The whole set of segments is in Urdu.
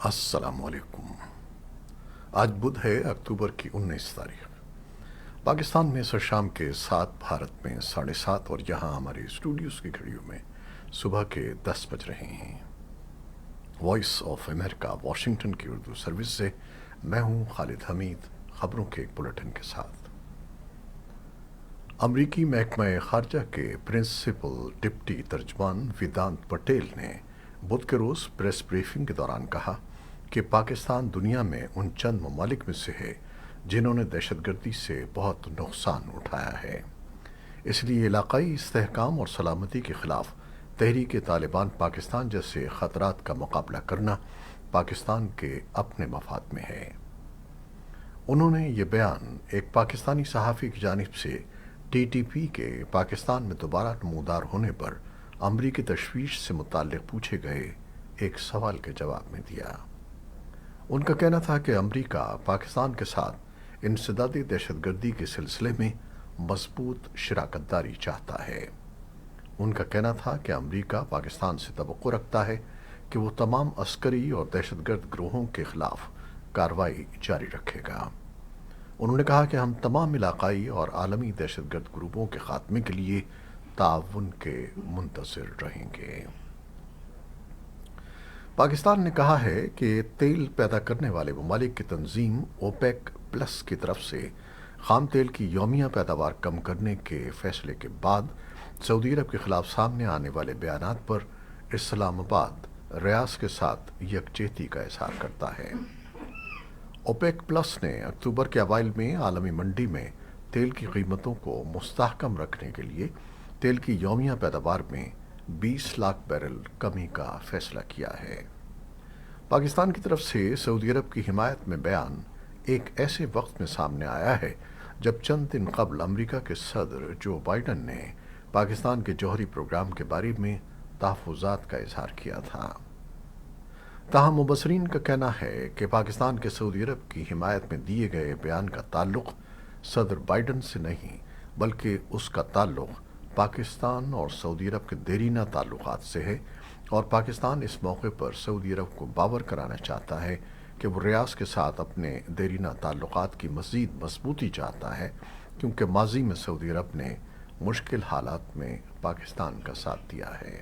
السلام علیکم۔ آج بدھ ہے، اکتوبر کی 19 تاریخ۔ پاکستان میں سر شام کے 7، بھارت میں 7:30 اور یہاں ہمارے اسٹوڈیوز کی گھڑیوں میں صبح کے 10 بج رہے ہیں۔ وائس آف امریکہ واشنگٹن کی اردو سروس سے میں ہوں خالد حمید، خبروں کے ایک بلیٹن کے ساتھ۔ امریکی محکمہ خارجہ کے پرنسپل ڈپٹی ترجمان ویدانت پٹیل نے بدھ کے روز پریس بریفنگ کے دوران کہا کہ پاکستان دنیا میں ان چند ممالک میں سے ہے جنہوں نے دہشت گردی سے بہت نقصان اٹھایا ہے، اس لیے علاقائی استحکام اور سلامتی کے خلاف تحریک طالبان پاکستان جیسے خطرات کا مقابلہ کرنا پاکستان کے اپنے مفاد میں ہے۔ انہوں نے یہ بیان ایک پاکستانی صحافی کی جانب سے ٹی ٹی پی کے پاکستان میں دوبارہ نمودار ہونے پر امریکی تشویش سے متعلق پوچھے گئے ایک سوال کے جواب میں دیا۔ ان کا کہنا تھا کہ امریکہ پاکستان کے ساتھ انسدادی دہشت گردی کے سلسلے میں مضبوط شراکت داری چاہتا ہے۔ ان کا کہنا تھا کہ امریکہ پاکستان سے توقع رکھتا ہے کہ وہ تمام عسکری اور دہشت گرد گروہوں کے خلاف کارروائی جاری رکھے گا۔ انہوں نے کہا کہ ہم تمام علاقائی اور عالمی دہشت گرد گروپوں کے خاتمے کے لیے تعاون کے منتظر رہیں گے۔ پاکستان نے کہا ہے کہ تیل پیدا کرنے والے ممالک کی تنظیم اوپیک پلس کی طرف سے خام تیل کی یومیہ پیداوار کم کرنے کے فیصلے کے بعد سعودی عرب کے خلاف سامنے آنے والے بیانات پر اسلام آباد ریاض کے ساتھ یکجہتی کا اظہار کرتا ہے۔ اوپیک پلس نے اکتوبر کے اوائل میں عالمی منڈی میں تیل کی قیمتوں کو مستحکم رکھنے کے لیے تیل کی یومیہ پیداوار میں 20 لاکھ بیرل کمی کا فیصلہ کیا ہے۔ پاکستان کی طرف سے سعودی عرب کی حمایت میں بیان ایک ایسے وقت میں سامنے آیا ہے جب چند دن قبل امریکہ کے صدر جو بائیڈن نے پاکستان کے جوہری پروگرام کے بارے میں تحفظات کا اظہار کیا تھا۔ تاہم مبصرین کا کہنا ہے کہ پاکستان کے سعودی عرب کی حمایت میں دیے گئے بیان کا تعلق صدر بائیڈن سے نہیں بلکہ اس کا تعلق پاکستان اور سعودی عرب کے دیرینہ تعلقات سے ہے، اور پاکستان اس موقع پر سعودی عرب کو باور کرانا چاہتا ہے کہ وہ ریاض کے ساتھ اپنے دیرینہ تعلقات کی مزید مضبوطی چاہتا ہے، کیونکہ ماضی میں سعودی عرب نے مشکل حالات میں پاکستان کا ساتھ دیا ہے۔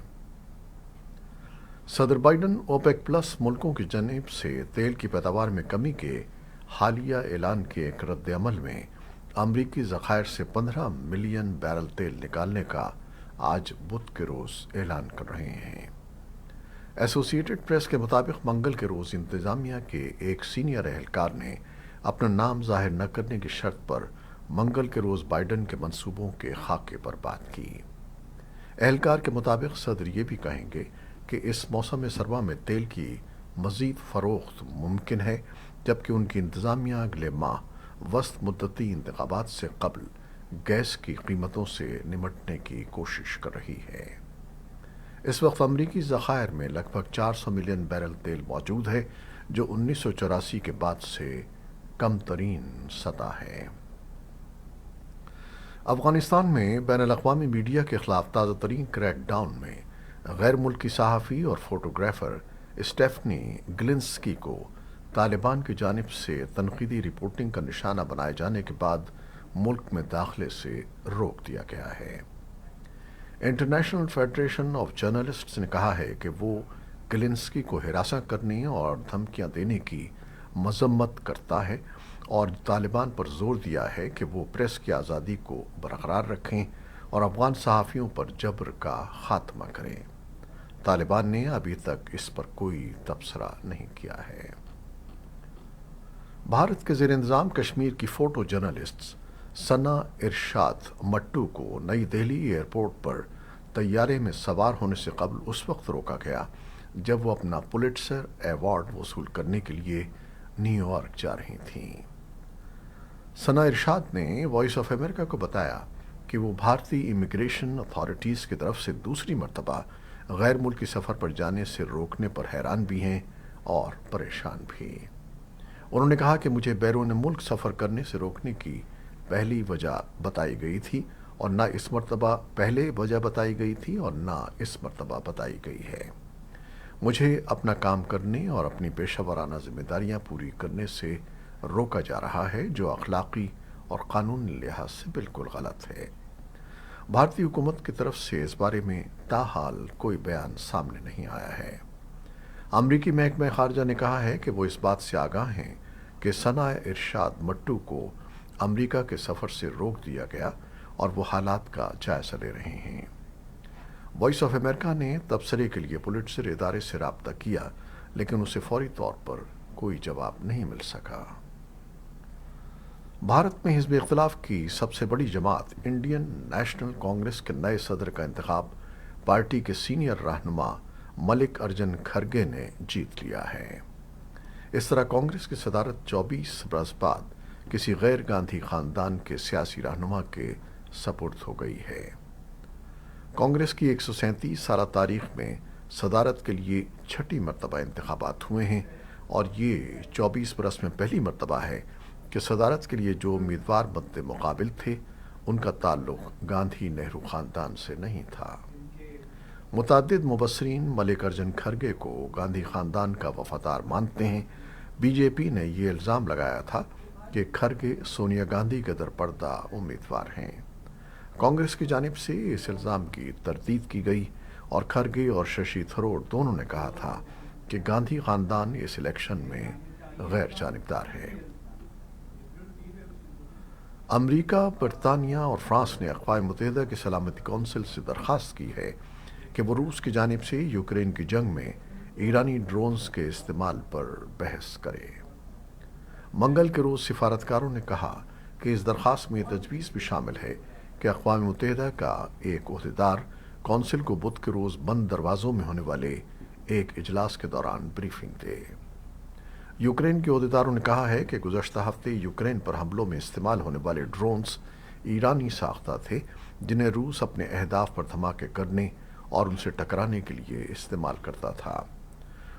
صدر بائیڈن اوپیک پلس ملکوں کی جانب سے تیل کی پیداوار میں کمی کے حالیہ اعلان کے ایک رد عمل میں امریکی ذخائر سے 15 ملین بیرل تیل نکالنے کا آج بدھ کے روز اعلان کر رہے ہیں۔ ایسوسی ایٹڈ پریس کے مطابق منگل کے روز انتظامیہ کے ایک سینئر اہلکار نے اپنا نام ظاہر نہ کرنے کی شرط پر منگل کے روز بائیڈن کے منصوبوں کے خاکے پر بات کی۔ اہلکار کے مطابق صدر یہ بھی کہیں گے کہ اس موسم سرما میں تیل کی مزید فروخت ممکن ہے، جبکہ ان کی انتظامیہ اگلے ماہ وسط مدتی انتخابات سے قبل گیس کی قیمتوں سے نمٹنے کی کوشش کر رہی ہے۔ اس وقت امریکی ذخائر میں لگ بھگ 400 ملین بیرل تیل موجود ہے، جو 1984 کے بعد سے کم ترین سطح ہے۔ افغانستان میں بین الاقوامی میڈیا کے خلاف تازہ ترین کریک ڈاؤن میں غیر ملکی صحافی اور فوٹوگرافر اسٹیفنی گلنسکی کو طالبان کی جانب سے تنقیدی رپورٹنگ کا نشانہ بنائے جانے کے بعد ملک میں داخلے سے روک دیا گیا ہے۔ انٹرنیشنل فیڈریشن آف جرنلسٹس نے کہا ہے کہ وہ گلنسکی کو ہراساں کرنے اور دھمکیاں دینے کی مذمت کرتا ہے اور طالبان پر زور دیا ہے کہ وہ پریس کی آزادی کو برقرار رکھیں اور افغان صحافیوں پر جبر کا خاتمہ کریں۔ طالبان نے ابھی تک اس پر کوئی تبصرہ نہیں کیا ہے۔ بھارت کے زیر انتظام کشمیر کی فوٹو جرنلسٹ ثنا ارشاد مٹو کو نئی دہلی ایئرپورٹ پر طیارے میں سوار ہونے سے قبل اس وقت روکا گیا جب وہ اپنا پولیٹزر ایوارڈ وصول کرنے کے لیے نیو یارک جا رہی تھیں۔ ثنا ارشاد نے وائس آف امریکہ کو بتایا کہ وہ بھارتی امیگریشن اتھارٹیز کی طرف سے دوسری مرتبہ غیر ملکی سفر پر جانے سے روکنے پر حیران بھی ہیں اور پریشان بھی۔ انہوں نے کہا کہ مجھے بیرون ملک سفر کرنے سے روکنے کی پہلی وجہ بتائی گئی تھی اور نہ اس مرتبہ پہلے وجہ بتائی گئی تھی اور نہ اس مرتبہ بتائی گئی ہے۔ مجھے اپنا کام کرنے اور اپنی پیشہ ورانہ ذمہ داریاں پوری کرنے سے روکا جا رہا ہے، جو اخلاقی اور قانونی لحاظ سے بالکل غلط ہے۔ بھارتی حکومت کی طرف سے اس بارے میں تاحال کوئی بیان سامنے نہیں آیا ہے۔ امریکی محکمہ خارجہ نے کہا ہے کہ وہ اس بات سے آگاہ ہیں کہ ثنا ارشاد مٹو کو امریکہ کے سفر سے روک دیا گیا اور وہ حالات کا جائزہ لے رہے ہیں۔ وائس آف امریکہ نے تبصرے کے لیے پولیٹسر ادارے سے رابطہ کیا، لیکن اسے فوری طور پر کوئی جواب نہیں مل سکا۔ بھارت میں حزب اختلاف کی سب سے بڑی جماعت انڈین نیشنل کانگریس کے نئے صدر کا انتخاب پارٹی کے سینئر رہنما ملک ارجن کھرگے نے جیت لیا ہے۔ اس طرح کانگریس کی صدارت 24 برس بعد کسی غیر گاندھی خاندان کے سیاسی رہنما کے سپرد ہو گئی ہے۔ کانگریس کی 137 سالہ تاریخ میں صدارت کے لیے چھٹی مرتبہ انتخابات ہوئے ہیں، اور یہ 24 برس میں پہلی مرتبہ ہے کہ صدارت کے لیے جو امیدوار مد مقابل تھے ان کا تعلق گاندھی نہرو خاندان سے نہیں تھا۔ متعدد مبصرین ملک ارجن کھرگے کو گاندھی خاندان کا وفادار مانتے ہیں۔ بی جے پی نے یہ الزام لگایا تھا کہ کھرگے سونیا گاندھی کے درپردہ امیدوار ہیں۔ کانگریس کی جانب سے اس الزام کی تردید کی گئی، اور کھرگے اور ششی تھرور دونوں نے کہا تھا کہ گاندھی خاندان اس الیکشن میں غیر جانبدار ہے۔ امریکہ، برطانیہ اور فرانس نے اقوام متحدہ کی سلامتی کونسل سے درخواست کی ہے کہ وہ روس کی جانب سے یوکرین کی جنگ میں ایرانی ڈرونز کے استعمال پر بحث کرے۔ منگل کے روز سفارتکاروں نے کہا کہ اس درخواست میں یہ تجویز بھی شامل ہے کہ اقوام متحدہ کا ایک عہدیدار کونسل کو بدھ کے روز بند دروازوں میں ہونے والے ایک اجلاس کے دوران بریفنگ دے۔ یوکرین کے عہدیداروں نے کہا ہے کہ گزشتہ ہفتے یوکرین پر حملوں میں استعمال ہونے والے ڈرونز ایرانی ساختہ تھے، جنہیں روس اپنے اہداف پر دھماکے کرنے اور ان سے ٹکرانے کے لیے استعمال کرتا تھا۔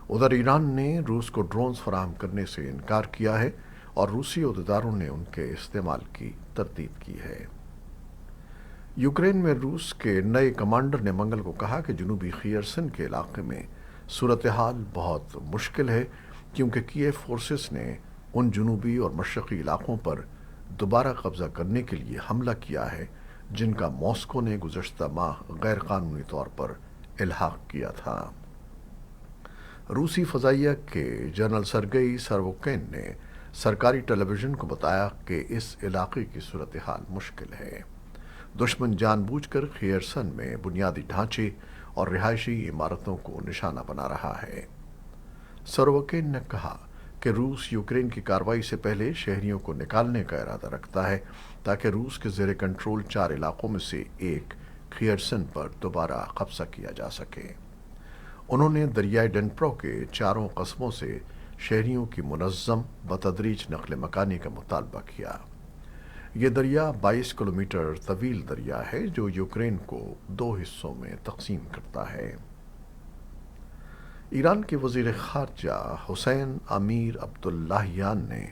ادھر ایران نے روس کو ڈرونز فراہم کرنے سے انکار کیا ہے، اور روسی عہدیداروں نے ان کے استعمال کی تردید کی ہے۔ یوکرین میں روس کے نئے کمانڈر نے منگل کو کہا کہ جنوبی خیرسن کے علاقے میں صورتحال بہت مشکل ہے، کیونکہ کیف فورسز نے ان جنوبی اور مشرقی علاقوں پر دوبارہ قبضہ کرنے کے لیے حملہ کیا ہے جن کا ماسکو نے گزشتہ ماہ غیر قانونی طور پر الحاق کیا تھا۔ روسی فضائیہ کے جنرل سرگئی سروکین نے سرکاری ٹیلی ویژن کو بتایا کہ اس علاقے کی صورتحال مشکل ہے۔ دشمن جان بوجھ کر خیرسن میں بنیادی ڈھانچے اور رہائشی عمارتوں کو نشانہ بنا رہا ہے۔ سروکین نے کہا کہ روس یوکرین کی کارروائی سے پہلے شہریوں کو نکالنے کا ارادہ رکھتا ہے، تاکہ روس کے زیر کنٹرول 4 علاقوں میں سے ایک خیرسن پر دوبارہ قبضہ کیا جا سکے۔ انہوں نے دریائے ڈنپرو کے 4 قصبوں سے شہریوں کی منظم بتدریج نقل مکانی کا مطالبہ کیا۔ یہ دریا 22 کلومیٹر طویل دریا ہے جو یوکرین کو 2 حصوں میں تقسیم کرتا ہے۔ ایران کے وزیر خارجہ حسین امیر عبداللہیان نے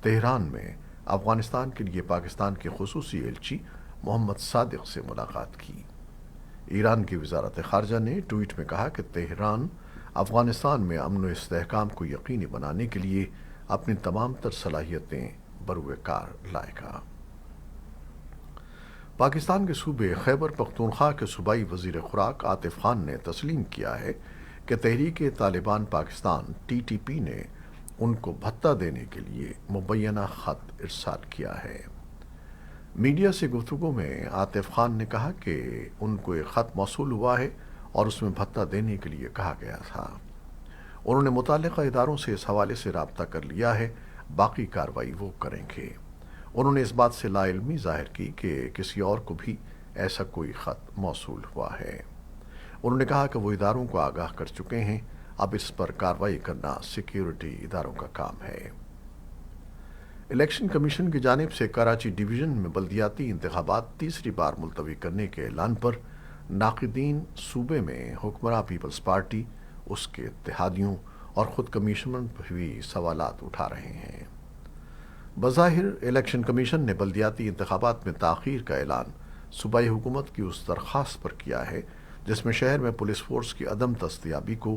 تہران میں افغانستان کے لیے پاکستان کے خصوصی ایلچی محمد صادق سے ملاقات کی۔ ایران کی وزارت خارجہ نے ٹویٹ میں کہا کہ تہران افغانستان میں امن و استحکام کو یقینی بنانے کے لیے اپنی تمام تر صلاحیتیں بروئے کار لائے گا۔ پاکستان کے صوبے خیبر پختونخوا کے صوبائی وزیر خوراک عاطف خان نے تسلیم کیا ہے کہ تحریک طالبان پاکستان (TTP) نے ان کو بھتہ دینے کے لیے مبینہ خط ارسال کیا ہے۔ میڈیا سے گفتگو میں عاطف خان نے کہا کہ ان کو ایک خط موصول ہوا ہے اور اس میں بھتہ دینے کے لیے کہا گیا تھا۔ انہوں نے متعلقہ اداروں سے اس حوالے سے رابطہ کر لیا ہے، باقی کارروائی وہ کریں گے۔ انہوں نے اس بات سے لا علمی ظاہر کی کہ کسی اور کو بھی ایسا کوئی خط موصول ہوا ہے۔ انہوں نے کہا کہ وہ اداروں کو آگاہ کر چکے ہیں، اب اس پر کارروائی کرنا سیکیورٹی اداروں کا کام ہے۔ الیکشن کمیشن کی جانب سے کراچی ڈویژن میں بلدیاتی انتخابات تیسری بار ملتوی کرنے کے اعلان پر ناقدین صوبے میں حکمراں پیپلز پارٹی، اس کے اتحادیوں اور خود کمیشن پر بھی سوالات اٹھا رہے ہیں۔ بظاہر الیکشن کمیشن نے بلدیاتی انتخابات میں تاخیر کا اعلان صوبائی حکومت کی اس درخواست پر کیا ہے جس میں شہر میں پولیس فورس کی عدم دستیابی کو